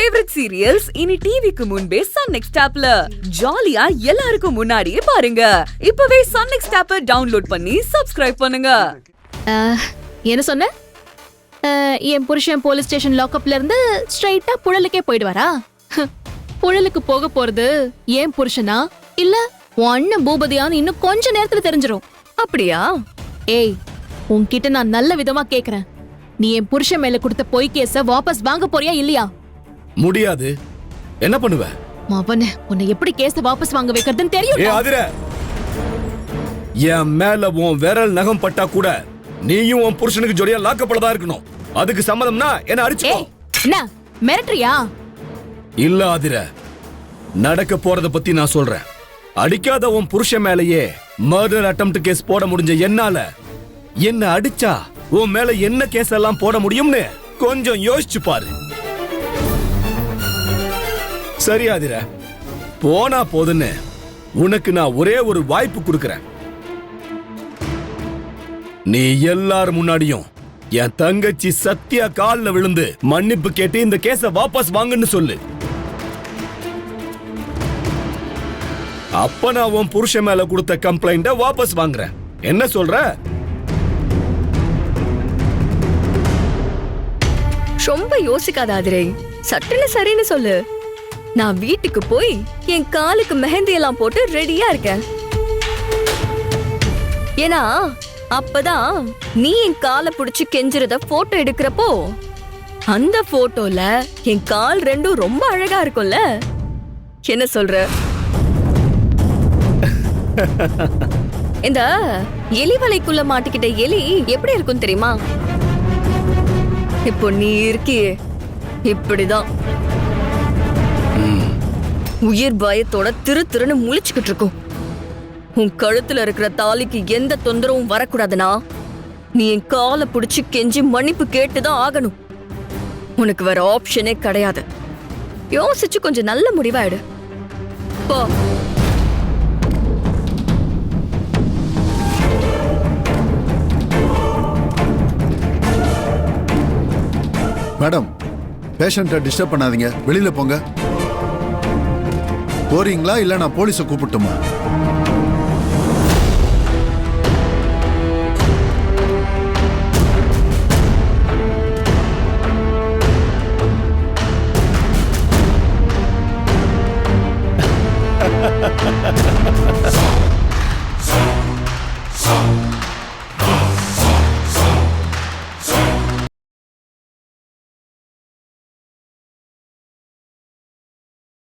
Favourite serials இனி டிவிக்கு முன்பே சன் நெக்ஸ்ட் ஆப்ல ஜாலியா எல்லாருக்கும் முன்னாடியே பாருங்க. இப்பவே சன் நெக்ஸ்ட் ஆப்பை டவுன்லோட் பண்ணி சப்ஸ்கிரைப் பண்ணுங்க. என்ன சொன்ன? என் புருஷன் போலீஸ் ஸ்டேஷன் லாக்அப்ல இருந்து ஸ்ட்ரைட்டா புழலுக்கே போயிடுவாரா? புழலுக்கு போக போறது ஏன் புருஷனா இல்ல உன் அண்ணன் பூபதியான்னு இன்னும் கொஞ்ச நேரத்துல தெரிஞ்சிரும். அப்படியா? ஏய், உன்கிட்ட நான் நல்ல விதமா கேக்குறேன். நீ என் புருஷன் மேல கொடுத்த பொய் கேஸ வாபஸ் வாங்க போறியா இல்லையா? முடியாது. என்ன பண்ணுவ? மவனே, உன்னை எப்படி கேஸ வாபஸ் வாங்க வைக்கிறதுன்னு தெரியும். என் மேல உன் விரல் நகம் பட்டா கூட நீயும் உன் புருஷனுக்கு ஜோடியா லாக்கப்படதா இருக்கணும். அதுக்கு சம்மதம்னா என்ன அடிச்சுக்கோ. என்ன மிரட்டறியா? இல்ல ஆதிர, நடக்க போறத பத்தி நான் சொல்றேன். அடிக்காத உன் புருஷன் மேலேயே மர்டர் அட்டெம்ப்ட் கேஸ் போட முடிஞ்ச என்னால என்ன அடிச்சா உன் மேல என்ன கேஸ் எல்லாம் போட முடியும்னு கொஞ்சம் யோசிச்சு பாரு. சரி ஆதிர, போனா போதுன்னு உனக்கு நான் ஒரே ஒரு வாய்ப்பு கொடுக்கறேன். நீ எல்லார் முன்னாடியும் என் தங்கச்சி சத்யா கால்ல விழுந்து மன்னிப்பு கேட்டு இந்த கேஸ வாபஸ் வாங்கன்னு சொல்லு. அப்ப நான் உன் புருஷன் மேல கொடுத்த கம்ப்ளைண்ட வாபஸ் வாங்குறேன். என்ன சொல்ற? ரொம்ப யோசிக்காத ஆதிரை, சட்டுன்னு சரின்னு சொல்லு. நான் வீட்டுக்கு போய் என் காலுக்கு மெஹந்தி எல்லாம் போட்டு ரெடியா இருக்கேன். ஏன்னா அப்பதான் நீ என் காலை புடிச்சு கெஞ்சுறத போட்டோ எடுக்கிறப்போ அந்த போட்டோல என் கால் ரெண்டும் ரொம்ப அழகா இருக்கும்ல. என்ன சொல்ற? இந்த எலி வலைக்குள்ள மாட்டிக்கிட்ட எலி எப்படி இருக்கும் தெரியுமா? இப்போ நீ இருக்கியே இப்படிதான் உயிர் பயத்தோட திரு திருன்னு முழிச்சுக்கிட்டு இருக்கும். உன் கழுத்துல இருக்கிற தாலிக்கு எந்த தொந்தரவும் வரக்கூடாதுன்னா நீ என் காலை புடிச்சு கெஞ்சி மன்னிப்பு கேட்டுதான் ஆகணும். உனக்கு வேற ஆப்ஷனே கிடையாது. யோசிச்சு கொஞ்சம் நல்ல முடிவாயிடு. போ. மேடம், பேஷண்ட்டை டிஸ்டர்ப் பண்ணாதீங்க, வெளியில போங்க. போறீங்களா இல்ல நான் போலீஸை கூப்பிட்டுமா? Ha ha ha ha ha ha!